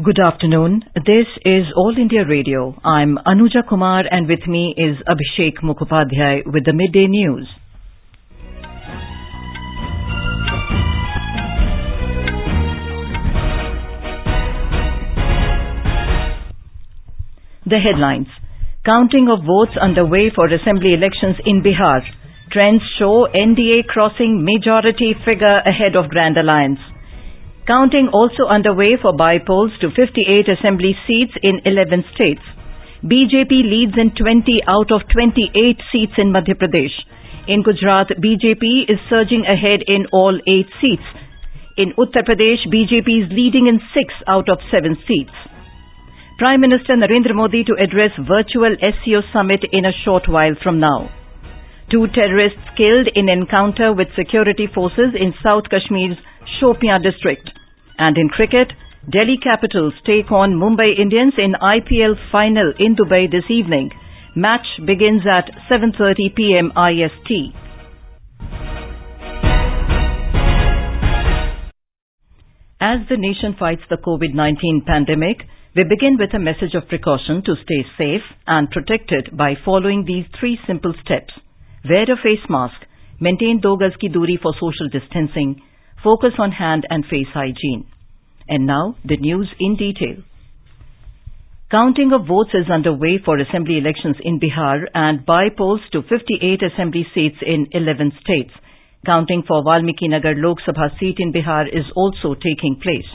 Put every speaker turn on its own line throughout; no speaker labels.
Good afternoon. This is All India Radio. I'm Anuja Kumar and with me is Abhishek Mukhopadhyay with the midday news. The headlines. Counting of votes underway for assembly elections in Bihar. Trends show NDA crossing majority figure ahead of Grand Alliance. Counting also underway for by-polls to 58 assembly seats in 11 states. BJP leads in 20 out of 28 seats in Madhya Pradesh. In Gujarat, BJP is surging ahead in all 8 seats. In Uttar Pradesh, BJP is leading in 6 out of 7 seats. Prime Minister Narendra Modi to address virtual SCO summit in a short while from now. 2 terrorists killed in encounter with security forces in South Kashmir's Shopian district. And in cricket, Delhi Capitals take on Mumbai Indians in IPL final in Dubai this evening. Match begins at 7:30 p.m. IST. As the nation fights the COVID-19 pandemic, we begin with a message of precaution to stay safe and protected by following these 3 simple steps. Wear a face mask, maintain 2 gaz ki duri for social distancing, focus on hand and face hygiene. And now, the news in detail. Counting of votes is underway for assembly elections in Bihar and by-polls to 58 assembly seats in 11 states. Counting for Valmiki Nagar Lok Sabha seat in Bihar is also taking place.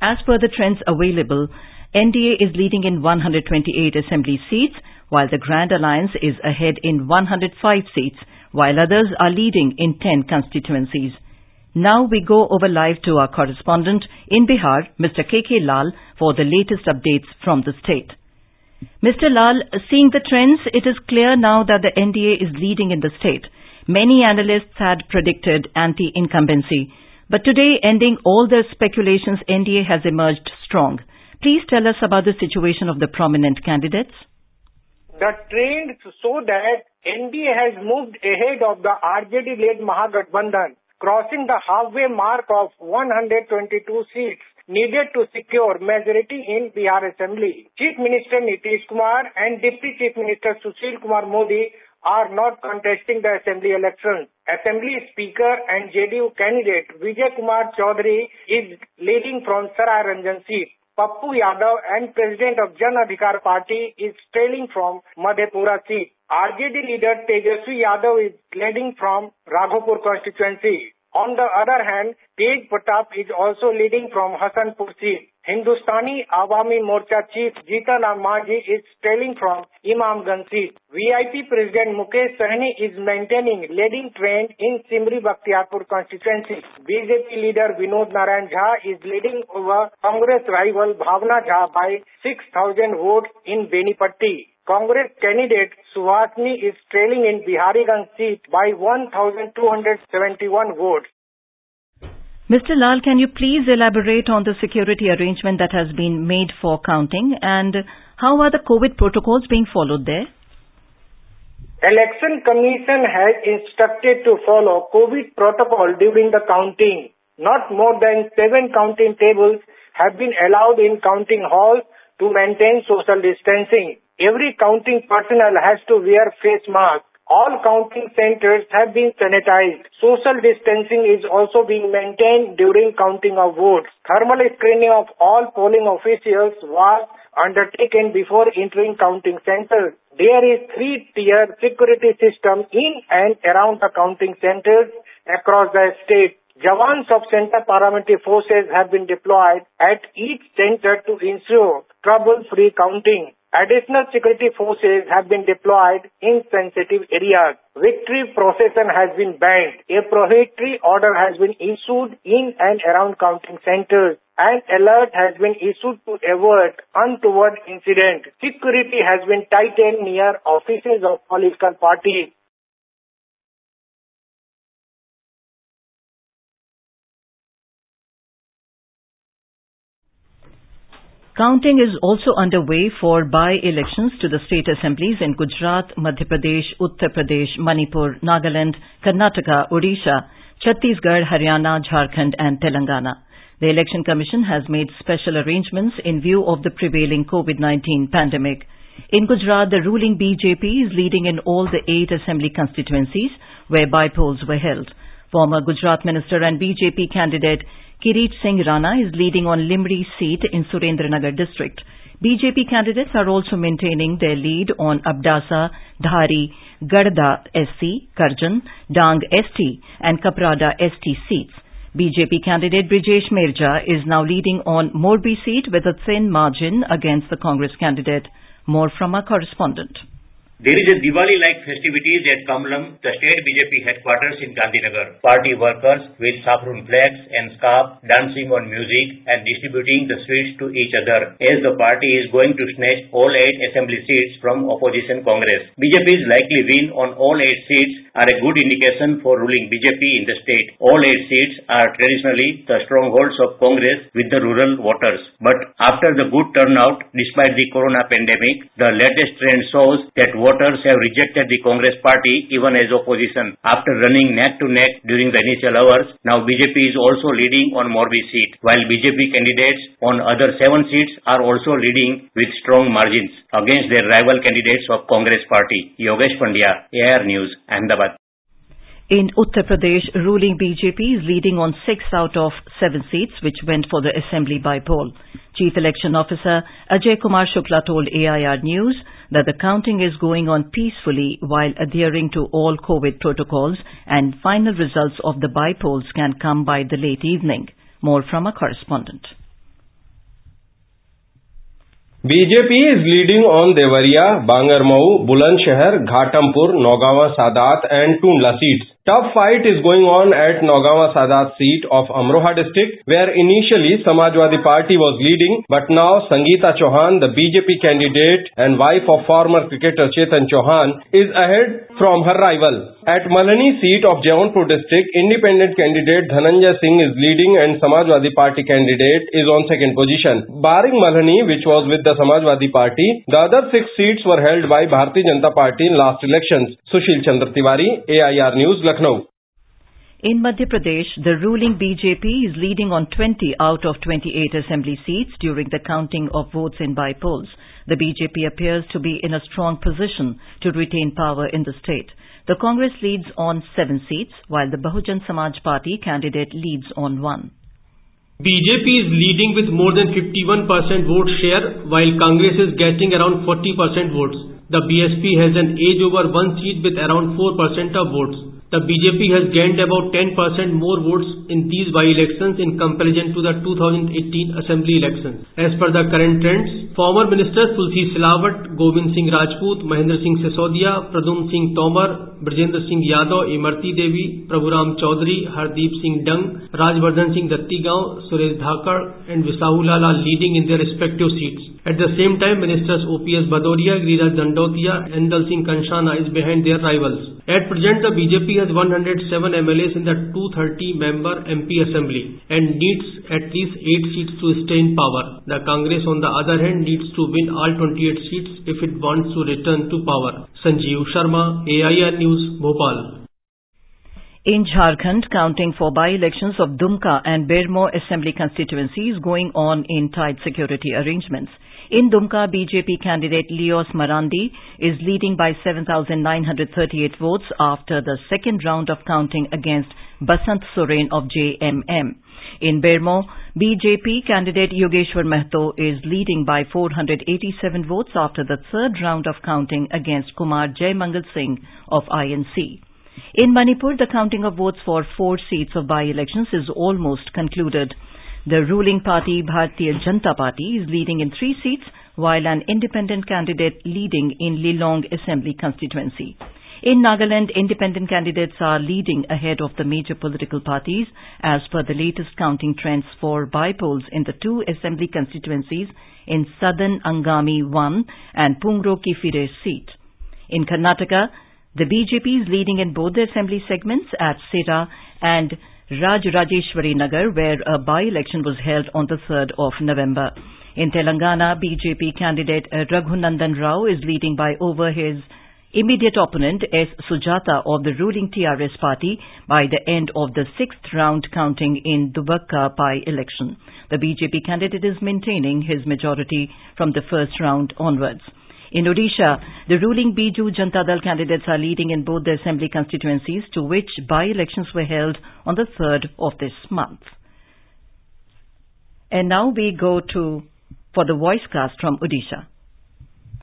As per the trends available, NDA is leading in 128 assembly seats, while the Grand Alliance is ahead in 105 seats, while others are leading in 10 constituencies. Now we go over live to our correspondent in Bihar, Mr. K.K. Lal, for the latest updates from the state. Mr. Lal, seeing the trends, it is clear now that the NDA is leading in the state. Many analysts had predicted anti-incumbency, but today, ending all the speculations, NDA has emerged strong. Please tell us about the situation of the prominent candidates.
The trends show that NDA has moved ahead of the RJD-led Mahagathbandhan, crossing the halfway mark of 122 seats needed to secure majority in Bihar Assembly. Chief Minister Nitish Kumar and Deputy Chief Minister Sushil Kumar Modi are not contesting the Assembly elections. Assembly Speaker and JDU candidate Vijay Kumar Chaudhary is leading from Sarai Ranjan seat. Pappu Yadav and President of Jan Adhikar Party is trailing from Madhepura seat. RJD leader Tejaswi Yadav is leading from Raghopur constituency. On the other hand, Tej Pratap is also leading from Hasanpur seat. Hindustani Awami Morcha chief Jitan Ram Manjhi is trailing from Imamganj seat. VIP President Mukesh Sahni is maintaining leading trend in Simri Bakhtiarpur constituency. BJP leader Vinod Narayan Jha is leading over Congress rival Bhavna Jha by 6,000 votes in Benipatti. Congress candidate Suhasini is trailing in Bihariganj seat by 1,271 votes.
Mr. Lal, can you please elaborate on the security arrangement that has been made for counting and how are the COVID protocols being followed there?
Election Commission has instructed to follow COVID protocol during the counting. Not more than 7 counting tables have been allowed in counting halls to maintain social distancing. Every counting personnel has to wear face mask. All counting centers have been sanitized. Social distancing is also being maintained during counting of votes. Thermal screening of all polling officials was undertaken before entering counting centers. There is 3-tier security system in and around the counting centers across the state. Jawans of Center Paramilitary Forces have been deployed at each center to ensure trouble-free counting. Additional security forces have been deployed in sensitive areas. Victory procession has been banned. A prohibitory order has been issued in and around counting centers. An alert has been issued to avoid untoward incident. Security has been tightened near offices of political parties.
Counting is also underway for by-elections to the state assemblies in Gujarat, Madhya Pradesh, Uttar Pradesh, Manipur, Nagaland, Karnataka, Odisha, Chhattisgarh, Haryana, Jharkhand and Telangana. The Election Commission has made special arrangements in view of the prevailing COVID-19 pandemic. In Gujarat, the ruling BJP is leading in all the 8 assembly constituencies where by-polls were held. Former Gujarat Minister and BJP candidate Kirit Singh Rana is leading on Limri seat in Surendranagar district. BJP candidates are also maintaining their lead on Abdasa, Dhari, Garda SC, Karjan, Dang ST and Kaprada ST seats. BJP candidate Brijesh Mirja is now leading on Morbi seat with a thin margin against the Congress candidate. More from our correspondent.
There is a Diwali-like festivities at Kamalam, the state BJP headquarters in Gandhinagar. Party workers with saffron flags and scarf dancing on music and distributing the sweets to each other as the party is going to snatch all 8 assembly seats from opposition Congress. BJP's likely win on all 8 seats are a good indication for ruling BJP in the state. All 8 seats are traditionally the strongholds of Congress with the rural voters. But after the good turnout despite the corona pandemic, the latest trend shows that voters have rejected the Congress party even as opposition. After running neck to neck during the initial hours, now BJP is also leading on Morbi seat, while BJP candidates on other 7 seats are also leading with strong margins against their rival candidates of Congress party. Yogesh Pandya, AIR News, Ahmedabad.
In Uttar Pradesh, ruling BJP is leading on 6 out of 7 seats which went for the assembly by-poll. Chief Election Officer Ajay Kumar Shukla told AIR News that the counting is going on peacefully while adhering to all COVID protocols and final results of the by-polls can come by the late evening. More from a correspondent.
BJP is leading on Devariya, Bangarmau, Bulandshahr, Ghatampur, Nagaon Sadat and Tundla seats. Tough fight is going on at Nagaon Sadat seat of Amroha district, where initially Samajwadi Party was leading, but now Sangeeta Chauhan, the BJP candidate and wife of former cricketer Chetan Chauhan, is ahead from her rival. At Malhani seat of Jaunpur district, independent candidate Dhananjay Singh is leading and Samajwadi Party candidate is on second position. Barring Malhani, which was with the Samajwadi Party, the other 6 seats were held by Bharatiya Janata Party in last elections. Sushil Chandra Tiwari, AIR News, Lucknow.
In Madhya Pradesh, the ruling BJP is leading on 20 out of 28 assembly seats during the counting of votes in by-polls. The BJP appears to be in a strong position to retain power in the state. The Congress leads on 7 seats, while the Bahujan Samaj Party candidate leads on 1.
BJP is leading with more than 51% vote share, while Congress is getting around 40% votes. The BSP has an edge over 1 seat with around 4% of votes. The BJP has gained about 10% more votes in these by-elections in comparison to the 2018 assembly elections. As per the current trends, former ministers Tulsi Silawat, Govind Singh Rajput, Mahendra Singh Sisodia, Pradum Singh Tomar, Brajendra Singh Yadav, Imarti Devi, Prabhuram Chaudhary, Hardeep Singh Dung, Rajvardhan Singh Dattigaon, Suresh Dhakar and Visahulal are leading in their respective seats. At the same time, ministers OPS Bhadoria, Giriraj Dandotia and Dal Singh Kanshana is behind their rivals. At present, the BJP has 107 MLAs in the 230-member MP Assembly and needs at least 8 seats to stay in power. The Congress, on the other hand, needs to win all 28 seats if it wants to return to power. Sanjeev Sharma, AIR News, Bhopal.
In Jharkhand, counting for by-elections of Dumka and Bermo assembly constituencies going on in tight security arrangements. In Dumka, BJP candidate Leos Marandi is leading by 7,938 votes after the second round of counting against Basant Soren of JMM. In Bermo, BJP candidate Yogeshwar Mahto is leading by 487 votes after the third round of counting against Kumar Jaimangal Singh of INC. In Manipur, the counting of votes for 4 seats of by-elections is almost concluded. The ruling party, Bharatiya Janata Party, is leading in 3 seats, while an independent candidate leading in Lilong Assembly constituency. In Nagaland, independent candidates are leading ahead of the major political parties as per the latest counting trends for by-polls in the 2 assembly constituencies in southern Angami 1 and Pungro Kifire seat. In Karnataka, the BJP is leading in both the assembly segments at Sera and Rajrajeshwari Nagar, where a by-election was held on the 3rd of November. In Telangana, BJP candidate Raghunandan Rao is leading by over his immediate opponent S. Sujata of the ruling TRS party by the end of the 6th round counting in Dubakka by-election. The BJP candidate is maintaining his majority from the first round onwards. In Odisha, the ruling Biju Janata Dal candidates are leading in both the assembly constituencies to which by-elections were held on the 3rd of this month. And now we go for the voice cast from Odisha.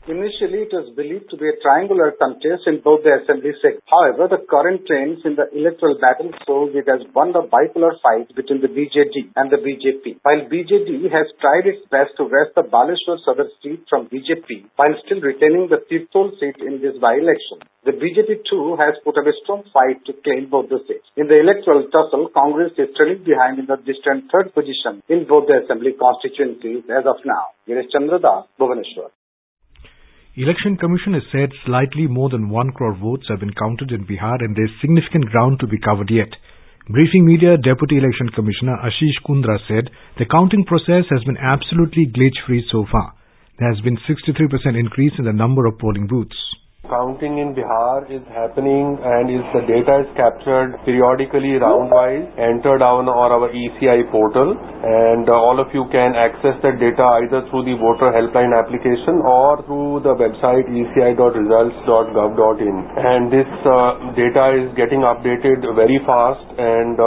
Initially, it was believed to be a triangular contest in both the assembly segments. However, the current trends in the electoral battle shows it has won the bipolar fight between the BJD and the BJP. While BJD has tried its best to wrest the Baleshwar Sadar seat from BJP while still retaining the Tirthol seat in this by-election, the BJP too has put up a strong fight to claim both the seats. In the electoral tussle, Congress is trailing behind in the distant third position in both the assembly constituencies as of now. Girish Chandra Das, Bhubaneswar.
Election Commission has said slightly more than 1 crore votes have been counted in Bihar and there is significant ground to be covered yet. Briefing media, Deputy Election Commissioner Ashish Kundra said the counting process has been absolutely glitch-free so far. There has been 63% increase in the number of polling booths.
Counting in Bihar is happening and the data is captured periodically round-wise, entered on our ECI portal, and all of you can access that data either through the voter helpline application or through the website eci.results.gov.in. And this data is getting updated very fast, and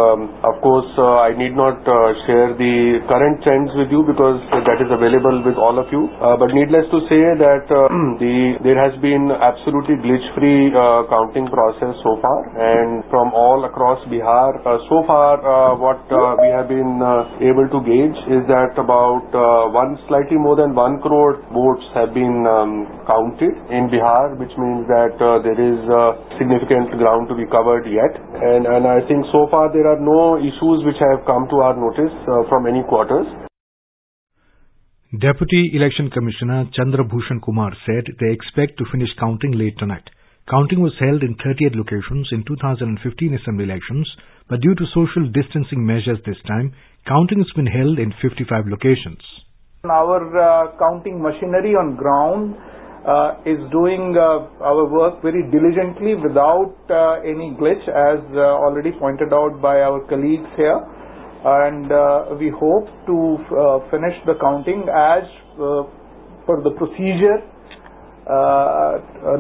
of course I need not share the current trends with you because that is available with all of you. But needless to say that there has been absolutely glitch-free counting process so far, and from all across Bihar. So far, what we have been able to gauge is that about slightly more than 1 crore votes have been counted in Bihar, which means that there is significant ground to be covered yet. And I think so far there are no issues which have come to our notice from any quarters.
Deputy Election Commissioner Chandra Bhushan Kumar said they expect to finish counting late tonight. Counting was held in 38 locations in 2015 assembly elections, but due to social distancing measures this time, counting has been held in 55 locations.
Our counting machinery on ground is doing our work very diligently without any glitch, as already pointed out by our colleagues here. And we hope to finish the counting as per the procedure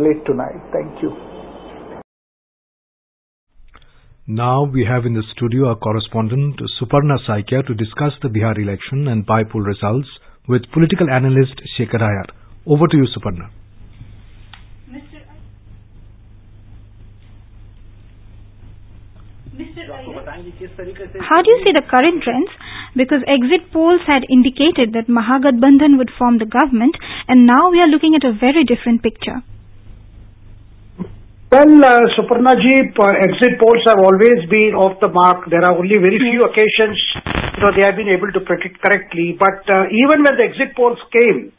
late tonight. Thank you.
Now we have in the studio our correspondent Suparna Saikia to discuss the Bihar election and by-poll results with political analyst Shekhar Iyer. Over to you, Suparna.
How do you see the current trends? Because exit polls had indicated that Mahagathbandhan would form the government, and now we are looking at a very different picture.
Well, Suparna ji, exit polls have always been off the mark. There are only very few occasions they have been able to predict correctly. But even when the exit polls came,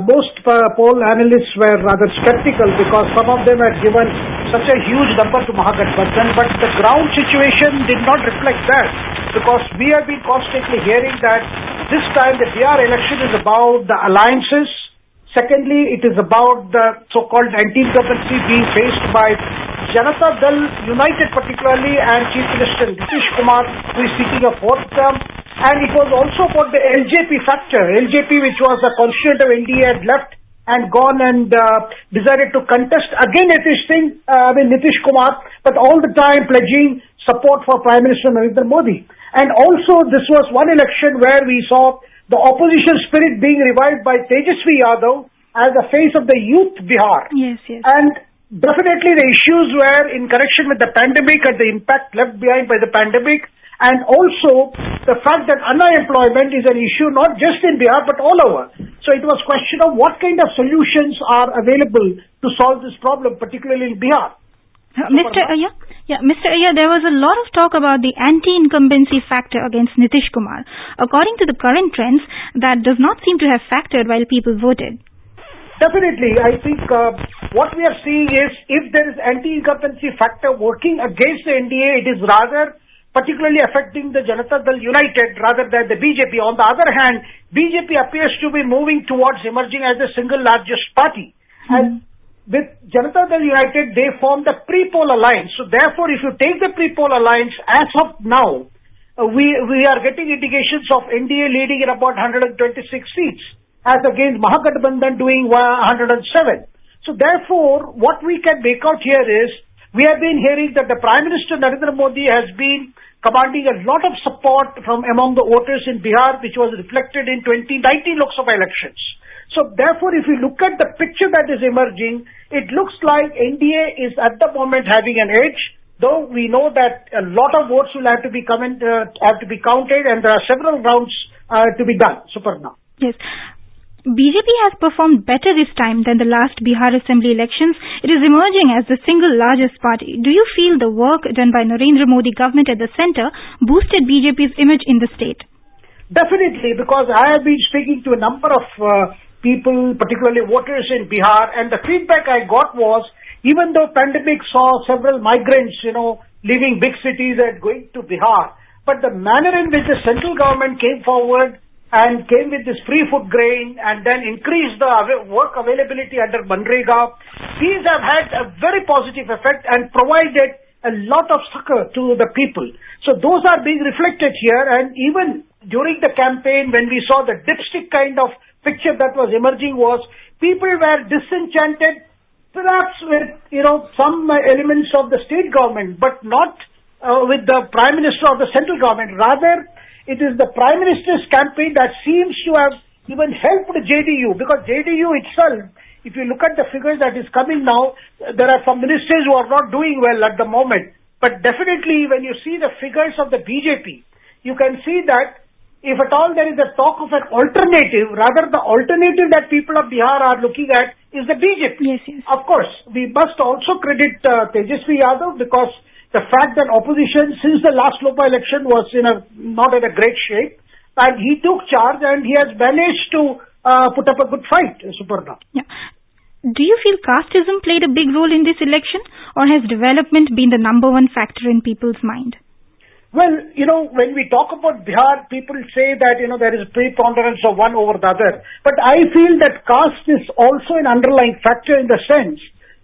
most poll analysts were rather skeptical because some of them had given such a huge number to Mahagathbandhan, but the ground situation did not reflect that, because we have been constantly hearing that this time the Bihar election is about the alliances. Secondly, it is about the so-called anti-incumbency being faced by Janata Dal United particularly and Chief Minister Nitish Kumar, who is seeking a 4th term. And it was also about the LJP factor. LJP, which was the constituent of NDA, had left and gone and decided to contest again Nitish Kumar, but all the time pledging support for Prime Minister Narendra Modi. And also this was one election where we saw the opposition spirit being revived by Tejasvi Yadav as the face of the youth Bihar.
Yes.
And definitely the issues were in connection with the pandemic and the impact left behind by the pandemic. And also the fact that unemployment is an issue not just in Bihar but all over. So it was a question of what kind of solutions are available to solve this problem, particularly in Bihar.
Mr. Iyer, there was a lot of talk about the anti-incumbency factor against Nitish Kumar. According to the current trends, that does not seem to have factored while people voted.
Definitely. I think what we are seeing is if there is anti-incumbency factor working against the NDA, it is rather particularly affecting the Janata Dal United rather than the BJP. On the other hand, BJP appears to be moving towards emerging as the single largest party. And
with Janata Dal United, they formed the pre-poll alliance. So therefore, if you take the pre-poll alliance, as of now, we are getting indications of NDA leading in about 126 seats, as against Mahagathbandhan doing 107. So therefore, what we can make out here is, we have been hearing that the Prime Minister Narendra Modi has been commanding a lot of support from among the voters in Bihar, which was reflected in 2019 Lok Sabha elections. So therefore, if you look at the picture that is emerging, it looks like NDA is at the moment having an edge, though we know that a lot of votes will have to be counted, and there are several rounds to be done. Suparna.
Yes. BJP has performed better this time than the last Bihar Assembly elections. It is emerging as the single largest party. Do you feel the work done by Narendra Modi government at the centre boosted BJP's image in the state?
Definitely, because I have been speaking to a number of people, particularly voters in Bihar, and the feedback I got was, even though pandemic saw several migrants, leaving big cities and going to Bihar, but the manner in which the central government came forward and came with this free food grain and then increased the work availability under Manrega, these have had a very positive effect and provided a lot of succor to the people. So those are being reflected here, and even during the campaign when we saw the dipstick kind of picture that was emerging was, people were disenchanted perhaps with, some elements of the state government, but not with the Prime Minister or the central government. Rather, it is the Prime Minister's campaign that seems to have even helped JDU, because JDU itself, if you look at the figures that is coming now, there are some ministers who are not doing well at the moment. But definitely when you see the figures of the BJP, you can see that if at all there is a talk of an alternative, rather the alternative that people of Bihar are looking at is the BJP.
Yes, yes.
Of course, we must also credit Tejasvi Yadav, because the fact that opposition since the last Lopa election was not in a great shape, and he took charge and he has managed to put up a good fight, Suparna.
Yeah. Do you feel casteism played a big role in this election, or has development been the number one factor in people's mind?
Well, when we talk about Bihar, people say that, there is a preponderance of one over the other. But I feel that caste is also an underlying factor, in the sense,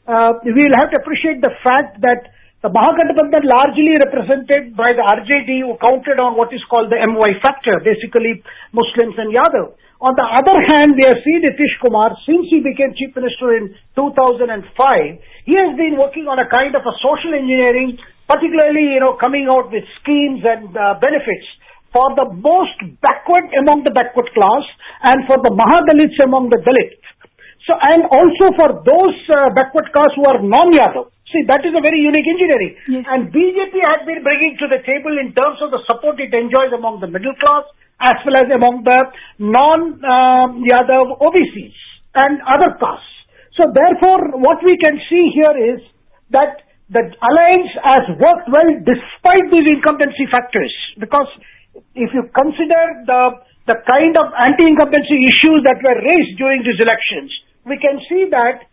we'll have to appreciate the fact that the Mahagathbandhan, largely represented by the RJD, who counted on what is called the MY factor, basically Muslims and Yadav. On the other hand, we have seen Nitish Kumar, since he became Chief Minister in 2005, he has been working on a kind of a social engineering, particularly, coming out with schemes and benefits for the most backward among the backward class, and for the Mahadalits among the Dalits. So, and also for those backward class who are non-Yadav. See, that is a very unique engineering.
Yes.
And BJP has been bringing to the table in terms of the support it enjoys among the middle class, as well as among the non-Yadav OBCs and other castes. So therefore, what we can see here is that the alliance has worked well despite these incumbency factors, because if you consider the kind of anti-incumbency issues that were raised during these elections, we can see that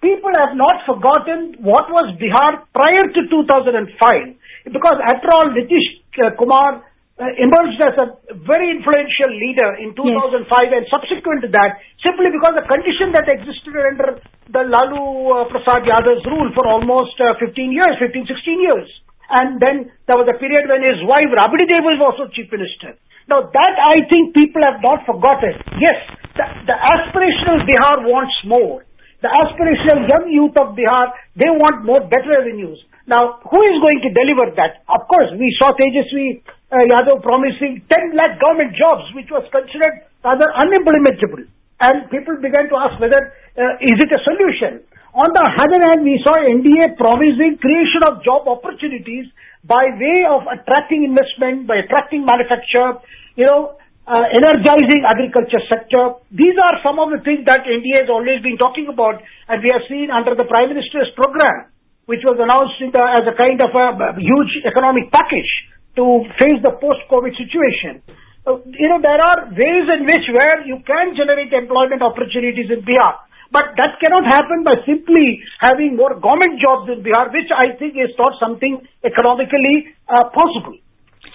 people have not forgotten what was Bihar prior to 2005, because after all, Nitish Kumar emerged as a very influential leader in 2005, yes. And subsequent to that, simply because the condition that existed under the Lalu Prasad Yadav's rule for almost 15, 16 years. And then there was a period when his wife Rabdi Devi was also Chief Minister. Now that, I think, people have not forgotten. Yes, the aspirational Bihar wants more. The aspirational young youth of Bihar, they want more, better revenues. Now, who is going to deliver that? Of course, we saw Tejasvi Yadav promising 10 lakh government jobs, which was considered rather unimplementable. And people began to ask whether, is it a solution? On the other hand, we saw NDA promising creation of job opportunities by way of attracting investment, by attracting manufacture, energizing agriculture sector. These are some of the things that NDA has always been talking about, and we have seen under the Prime Minister's program, which was announced as a kind of a huge economic package to face the post-COVID situation. There are ways in which where you can generate employment opportunities in Bihar, but that cannot happen by simply having more government jobs in Bihar, which I think is not something economically possible.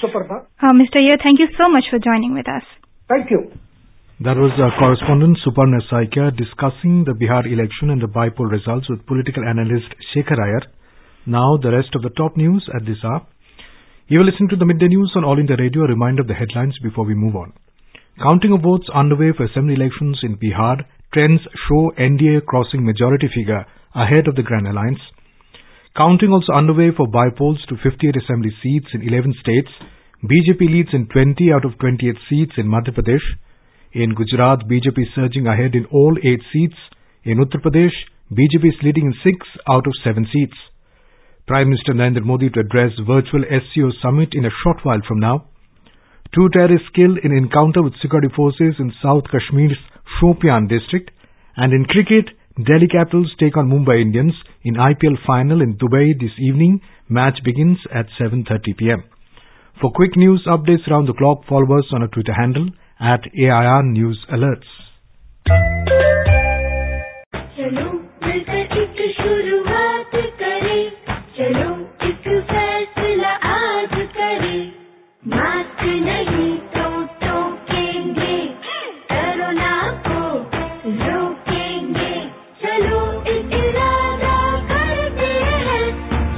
Suparna.
Mr. Iyer, thank you so much for joining with us.
Thank you.
That was correspondent Suparna Saikia discussing the Bihar election and the by-poll results with political analyst Shekhar Iyer. Now the rest of the top news at this hour. You are listening to the Midday News on All India Radio. A reminder of the headlines before we move on. Counting of votes underway for assembly elections in Bihar. Trends show NDA crossing majority figure ahead of the Grand Alliance. Counting also underway for by-polls to 58 assembly seats in 11 states. BJP leads in 20 out of 28 seats in Madhya Pradesh. In Gujarat, BJP is surging ahead in all 8 seats. In Uttar Pradesh, BJP is leading in 6 out of 7 seats. Prime Minister Narendra Modi to address virtual SCO summit in a short while from now. 2 terrorists killed in encounter with security forces in South Kashmir's Shopian district. And in cricket, Delhi Capitals take on Mumbai Indians in IPL final in Dubai this evening. Match begins at 7:30 p.m. For quick news updates around the clock, follow us on our Twitter handle @AIR News Alerts.
चलो मिलकर एक शुरुआत करें, चलो एक फैसला आज करें, मास्क नहीं तो टोकेंगे, कोरोना को रोकेंगे, चलो एक इरादा करते हैं,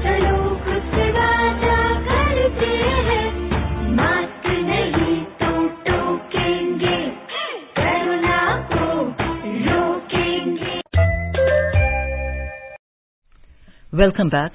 चलो कुछ वादा करते हैं, मास्क नहीं तो टोकेंगे, कोरोना को रोकेंगे.
Welcome back.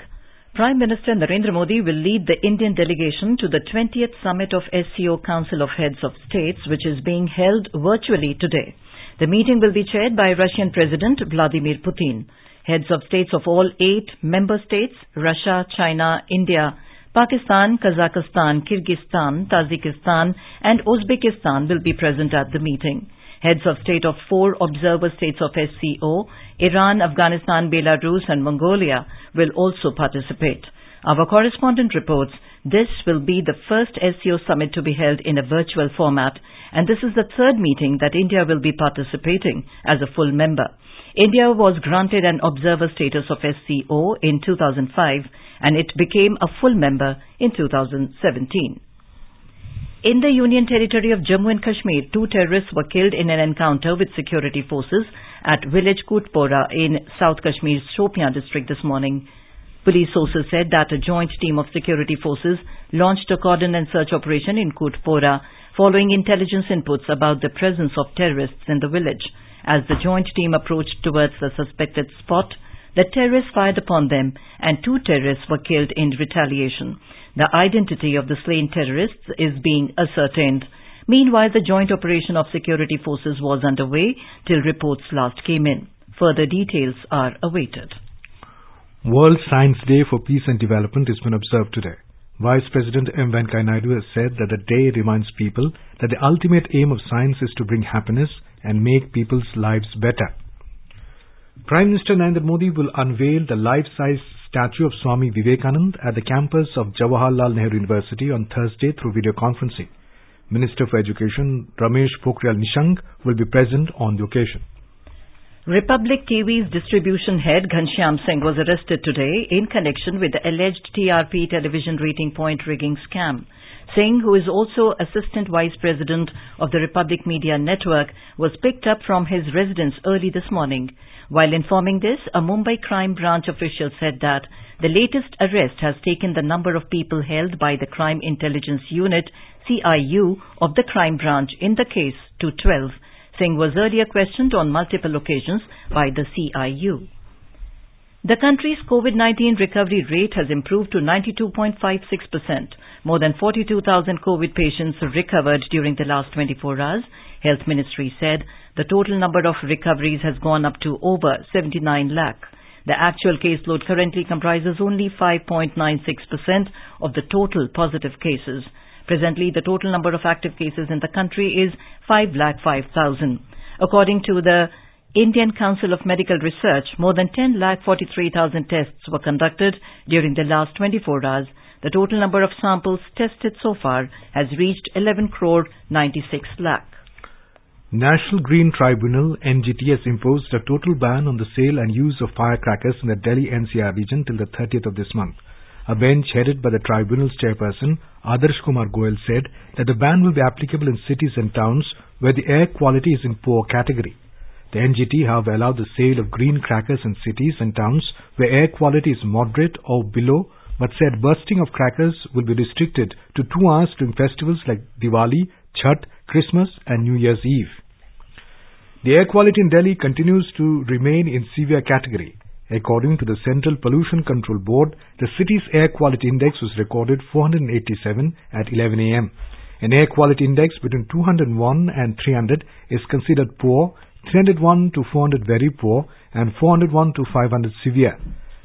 Prime Minister Narendra Modi will lead the Indian delegation to the 20th summit of SCO Council of Heads of States, which is being held virtually today. The meeting will be chaired by Russian President Vladimir Putin. Heads of states of all 8 member states, Russia, China, India, Pakistan, Kazakhstan, Kyrgyzstan, Tajikistan and Uzbekistan will be present at the meeting. Heads of state of 4 observer states of SCO, Iran, Afghanistan, Belarus and Mongolia will also participate. Our correspondent reports this will be the first SCO summit to be held in a virtual format, and this is the 3rd meeting that India will be participating as a full member. India was granted an observer status of SCO in 2005 and it became a full member in 2017. In the Union Territory of Jammu and Kashmir, 2 terrorists were killed in an encounter with security forces at village Kutpora in South Kashmir's Shopian district this morning. Police sources said that a joint team of security forces launched a cordon and search operation in Kutpora following intelligence inputs about the presence of terrorists in the village. As the joint team approached towards the suspected spot, the terrorists fired upon them and 2 terrorists were killed in retaliation. The identity of the slain terrorists is being ascertained. Meanwhile, the joint operation of security forces was underway till reports last came in. Further details are awaited.
World Science Day for Peace and Development has been observed today. Vice President M. Venkaiah Naidu has said that the day reminds people that the ultimate aim of science is to bring happiness and make people's lives better. Prime Minister Narendra Modi will unveil the life-size statue of Swami Vivekanand at the campus of Jawaharlal Nehru University on Thursday through video conferencing. Minister for Education Ramesh Pokhriyal Nishank will be present on the occasion.
Republic TV's distribution head Ghanshyam Singh was arrested today in connection with the alleged TRP television rating point rigging scam. Singh, who is also Assistant Vice President of the Republic Media Network, was picked up from his residence early this morning. While informing this, a Mumbai Crime Branch official said that the latest arrest has taken the number of people held by the Crime Intelligence Unit, CIU, of the Crime Branch in the case to 12. Singh was earlier questioned on multiple occasions by the CIU. The country's COVID-19 recovery rate has improved to 92.56%. More than 42,000 COVID patients recovered during the last 24 hours. Health Ministry said the total number of recoveries has gone up to over 79 lakh. The actual caseload currently comprises only 5.96% of the total positive cases. Presently, the total number of active cases in the country is 5,05,000. According to the Indian Council of Medical Research, more than 10,43,000 tests were conducted during the last 24 hours. The total number of samples tested so far has reached 11 crore 96 lakh.
National Green Tribunal NGT has imposed a total ban on the sale and use of firecrackers in the Delhi NCR region till the 30th of this month. A bench headed by the tribunal's chairperson, Adarsh Kumar Goyal, said that the ban will be applicable in cities and towns where the air quality is in poor category. The NGT, however, allowed the sale of green crackers in cities and towns where air quality is moderate or below, but said bursting of crackers will be restricted to 2 hours during festivals like Diwali, Chhath, Christmas and New Year's Eve. The air quality in Delhi continues to remain in severe category. According to the Central Pollution Control Board, the city's air quality index was recorded 487 at 11 a.m. An air quality index between 201 and 300 is considered poor, 301 to 400 very poor, and 401 to 500 severe.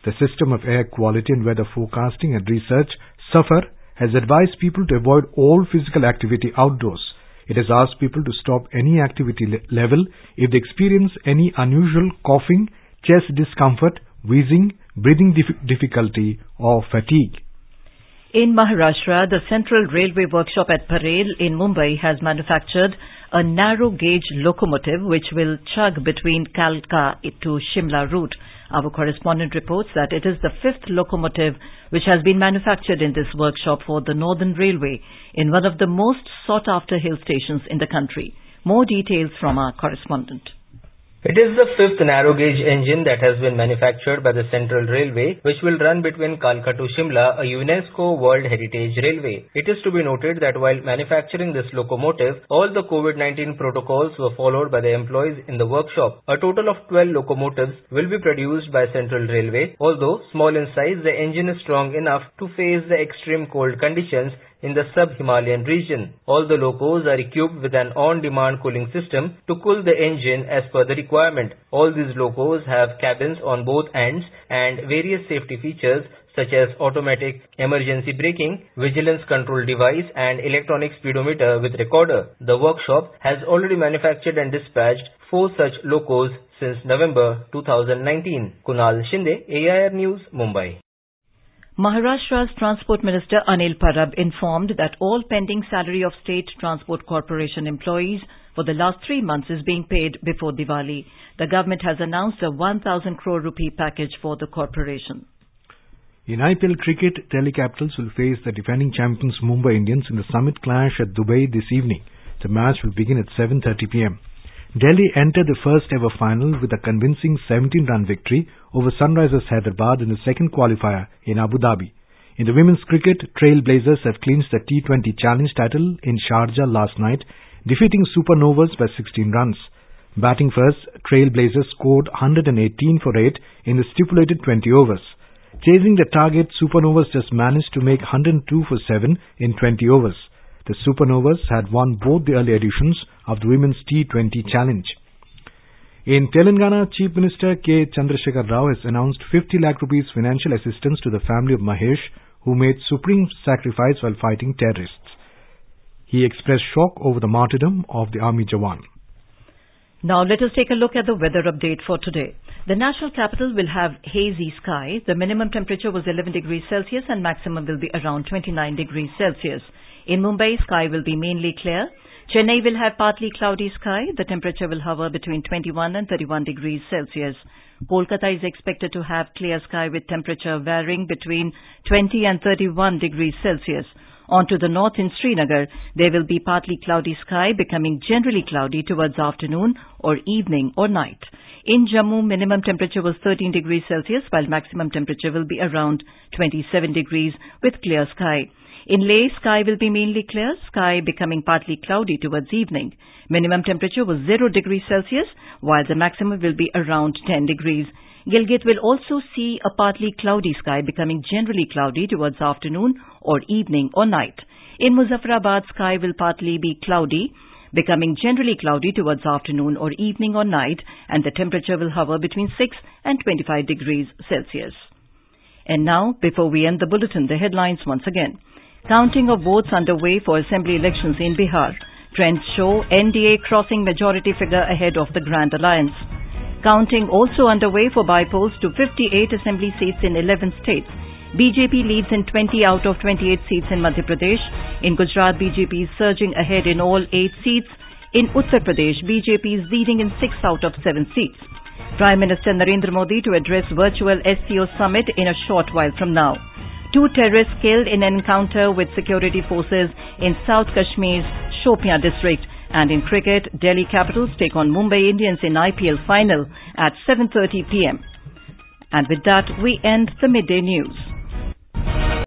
The System of Air Quality and Weather Forecasting and Research, SAFAR, has advised people to avoid all physical activity outdoors. It has asked people to stop any activity level if they experience any unusual coughing, chest discomfort, wheezing, breathing difficulty or fatigue.
In Maharashtra, the Central Railway Workshop at Parel in Mumbai has manufactured a narrow-gauge locomotive which will chug between Kalka to Shimla route. Our correspondent reports that it is the 5th locomotive which has been manufactured in this workshop for the Northern Railway in one of the most sought-after hill stations in the country. More details from our correspondent.
It is the 5th narrow-gauge engine that has been manufactured by the Central Railway, which will run between Kalka to Shimla, a UNESCO World Heritage Railway. It is to be noted that while manufacturing this locomotive, all the COVID-19 protocols were followed by the employees in the workshop. A total of 12 locomotives will be produced by Central Railway. Although small in size, the engine is strong enough to face the extreme cold conditions in the sub-Himalayan region. All the locos are equipped with an on-demand cooling system to cool the engine as per the requirement. All these locos have cabins on both ends and various safety features such as automatic emergency braking, vigilance control device and electronic speedometer with recorder. The workshop has already manufactured and dispatched 4 such locos since November 2019. Kunal Shinde, AIR News, Mumbai.
Maharashtra's Transport Minister Anil Parab informed that all pending salary of State Transport Corporation employees for the last 3 months is being paid before Diwali. The government has announced a 1,000 crore rupee package for the corporation.
In IPL cricket, Delhi Capitals will face the defending champions Mumbai Indians in the summit clash at Dubai this evening. The match will begin at 7:30 p.m. Delhi entered the first ever final with a convincing 17-run victory over Sunrisers Hyderabad in the second qualifier in Abu Dhabi. In the women's cricket, Trailblazers have clinched the T20 Challenge title in Sharjah last night, defeating Supernovas by 16 runs. Batting first, Trailblazers scored 118 for 8 in the stipulated 20 overs. Chasing the target, Supernovas just managed to make 102 for 7 in 20 overs. The Supernovas had won both the early editions of the Women's T20 Challenge. In Telangana, Chief Minister K. Chandrasekhar Rao has announced 50 lakh rupees financial assistance to the family of Mahesh, who made supreme sacrifice while fighting terrorists. He expressed shock over the martyrdom of the army Jawan.
Now let us take a look at the weather update for today. The national capital will have hazy sky. The minimum temperature was 11 degrees Celsius and maximum will be around 29 degrees Celsius. In Mumbai, sky will be mainly clear. Chennai will have partly cloudy sky. The temperature will hover between 21 and 31 degrees Celsius. Kolkata is expected to have clear sky with temperature varying between 20 and 31 degrees Celsius. On to the north in Srinagar, there will be partly cloudy sky becoming generally cloudy towards afternoon or evening or night. In Jammu, minimum temperature was 13 degrees Celsius while maximum temperature will be around 27 degrees with clear sky. In Leh, sky will be mainly clear, sky becoming partly cloudy towards evening. Minimum temperature was 0 degrees Celsius, while the maximum will be around 10 degrees. Gilgit will also see a partly cloudy sky becoming generally cloudy towards afternoon or evening or night. In Muzaffarabad, sky will partly be cloudy, becoming generally cloudy towards afternoon or evening or night, and the temperature will hover between 6 and 25 degrees Celsius. And now, before we end the bulletin, the headlines once again. Counting of votes underway for assembly elections in Bihar. Trends show NDA crossing majority figure ahead of the Grand Alliance. Counting also underway for by-polls to 58 assembly seats in 11 states. BJP leads in 20 out of 28 seats in Madhya Pradesh. In Gujarat, BJP is surging ahead in all 8 seats. In Uttar Pradesh, BJP is leading in 6 out of 7 seats. Prime Minister Narendra Modi to address virtual SCO summit in a short while from now. 2 terrorists killed in an encounter with security forces in South Kashmir's Shopian district. And in cricket, Delhi Capitals take on Mumbai Indians in IPL final at 7:30 p.m. And with that, we end the midday news.